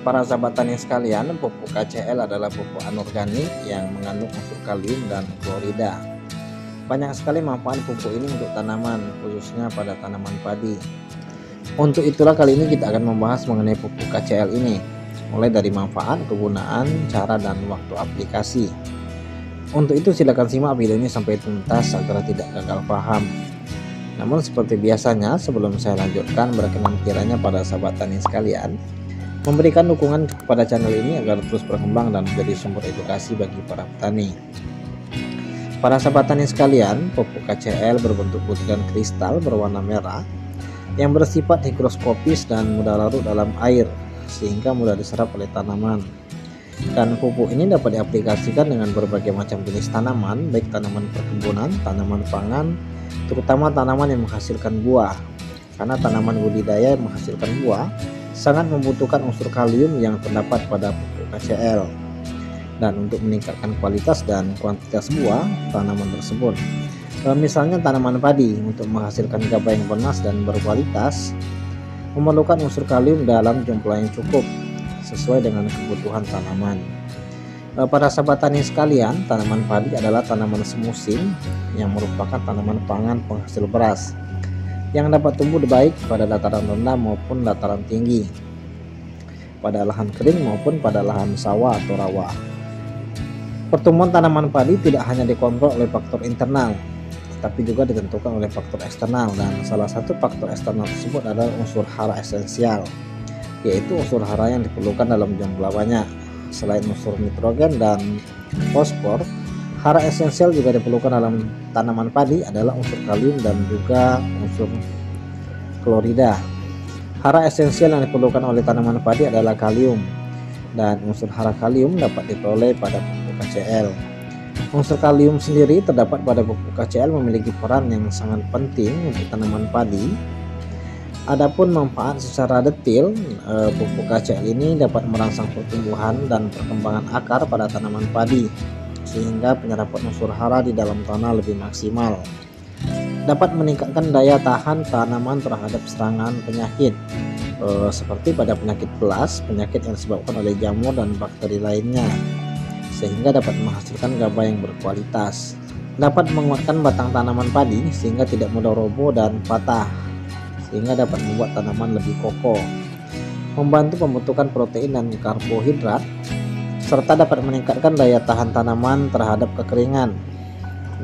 Para sahabat tani sekalian, pupuk KCL adalah pupuk anorganik yang mengandung unsur kalium dan klorida. Banyak sekali manfaat pupuk ini untuk tanaman, khususnya pada tanaman padi. Untuk itulah kali ini kita akan membahas mengenai pupuk KCL ini, mulai dari manfaat, kegunaan, cara, dan waktu aplikasi. Untuk itu silakan simak video ini sampai tuntas agar tidak gagal paham. Namun seperti biasanya, sebelum saya lanjutkan, berkenan kiranya pada sahabat tani sekalian memberikan dukungan kepada channel ini agar terus berkembang dan menjadi sumber edukasi bagi para petani. Para sahabat tani sekalian, pupuk KCL berbentuk butiran kristal berwarna merah yang bersifat higroskopis dan mudah larut dalam air sehingga mudah diserap oleh tanaman. Dan pupuk ini dapat diaplikasikan dengan berbagai macam jenis tanaman, baik tanaman perkebunan, tanaman pangan, terutama tanaman yang menghasilkan buah. Karena tanaman budidaya yang menghasilkan buah sangat membutuhkan unsur kalium yang terdapat pada pupuk KCL, dan untuk meningkatkan kualitas dan kuantitas buah tanaman tersebut. Misalnya tanaman padi untuk menghasilkan gabah yang bernas dan berkualitas memerlukan unsur kalium dalam jumlah yang cukup sesuai dengan kebutuhan tanaman. Para sahabat tani sekalian, tanaman padi adalah tanaman semusim yang merupakan tanaman pangan penghasil beras yang dapat tumbuh baik pada dataran rendah maupun dataran tinggi, pada lahan kering maupun pada lahan sawah atau rawa. Pertumbuhan tanaman padi tidak hanya dikontrol oleh faktor internal, tetapi juga ditentukan oleh faktor eksternal, dan salah satu faktor eksternal tersebut adalah unsur hara esensial, yaitu unsur hara yang diperlukan dalam jumlah banyak. Selain unsur nitrogen dan fosfor, hara esensial juga diperlukan dalam tanaman padi adalah unsur kalium dan juga unsur klorida. Hara esensial yang diperlukan oleh tanaman padi adalah kalium, dan unsur hara kalium dapat diperoleh pada pupuk KCL. Unsur kalium sendiri terdapat pada pupuk KCL memiliki peran yang sangat penting untuk tanaman padi. Adapun manfaat secara detail, pupuk KCL ini dapat merangsang pertumbuhan dan perkembangan akar pada tanaman padi, sehingga penyerapan unsur hara di dalam tanah lebih maksimal. Dapat meningkatkan daya tahan tanaman terhadap serangan penyakit, seperti pada penyakit pelas, penyakit yang disebabkan oleh jamur dan bakteri lainnya, sehingga dapat menghasilkan gabah yang berkualitas. Dapat menguatkan batang tanaman padi sehingga tidak mudah roboh dan patah, sehingga dapat membuat tanaman lebih kokoh. Membantu pembentukan protein dan karbohidrat, serta dapat meningkatkan daya tahan tanaman terhadap kekeringan.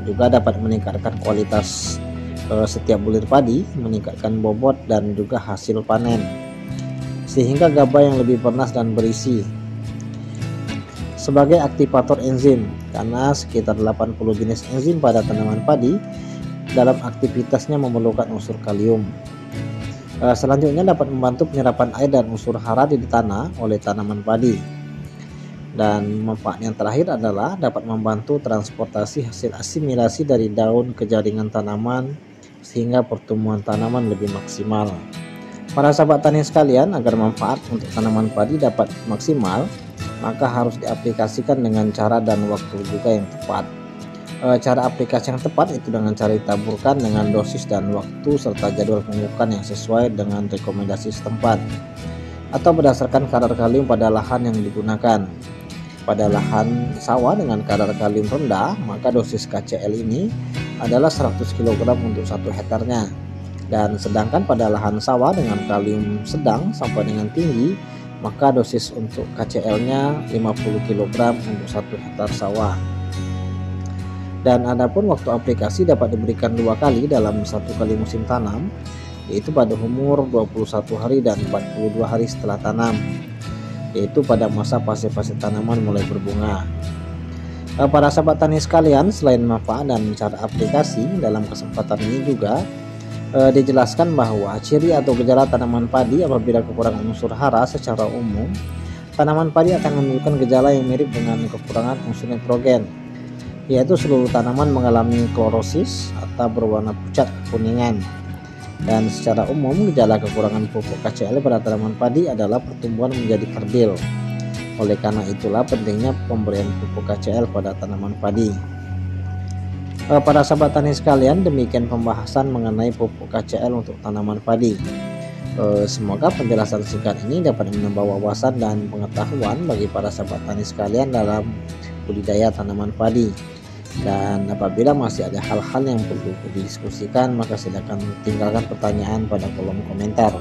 Juga dapat meningkatkan kualitas setiap bulir padi, meningkatkan bobot dan juga hasil panen, sehingga gabah yang lebih bernas dan berisi. Sebagai aktivator enzim, karena sekitar 80 jenis enzim pada tanaman padi dalam aktivitasnya memerlukan unsur kalium. Selanjutnya dapat membantu penyerapan air dan unsur hara di tanah oleh tanaman padi. Dan manfaat yang terakhir adalah dapat membantu transportasi hasil asimilasi dari daun ke jaringan tanaman sehingga pertumbuhan tanaman lebih maksimal. Para sahabat tani sekalian, agar manfaat untuk tanaman padi dapat maksimal, maka harus diaplikasikan dengan cara dan waktu juga yang tepat. Cara aplikasi yang tepat itu dengan cara ditaburkan dengan dosis dan waktu serta jadwal pemupukan yang sesuai dengan rekomendasi setempat, atau berdasarkan kadar kalium pada lahan yang digunakan. Pada lahan sawah dengan kadar kalium rendah, maka dosis KCL ini adalah 100 kg untuk 1 hektarnya. Dan sedangkan pada lahan sawah dengan kalium sedang sampai dengan tinggi, maka dosis untuk KCL-nya 50 kg untuk 1 hektar sawah. Dan adapun waktu aplikasi dapat diberikan 2 kali dalam 1 kali musim tanam, yaitu pada umur 21 hari dan 42 hari setelah tanam, yaitu pada masa fase-fase tanaman mulai berbunga. Para sahabat tani sekalian, selain manfaat dan cara aplikasi, dalam kesempatan ini juga dijelaskan bahwa ciri atau gejala tanaman padi apabila kekurangan unsur hara. Secara umum, tanaman padi akan menunjukkan gejala yang mirip dengan kekurangan unsur nitrogen, yaitu seluruh tanaman mengalami klorosis atau berwarna pucat kekuningan. Dan secara umum, gejala kekurangan pupuk KCL pada tanaman padi adalah pertumbuhan menjadi kerdil. Oleh karena itulah pentingnya pemberian pupuk KCL pada tanaman padi. Para sahabat tani sekalian, demikian pembahasan mengenai pupuk KCL untuk tanaman padi. Semoga penjelasan singkat ini dapat menambah wawasan dan pengetahuan bagi para sahabat tani sekalian dalam budidaya tanaman padi. Dan apabila masih ada hal-hal yang perlu didiskusikan, maka silakan tinggalkan pertanyaan pada kolom komentar.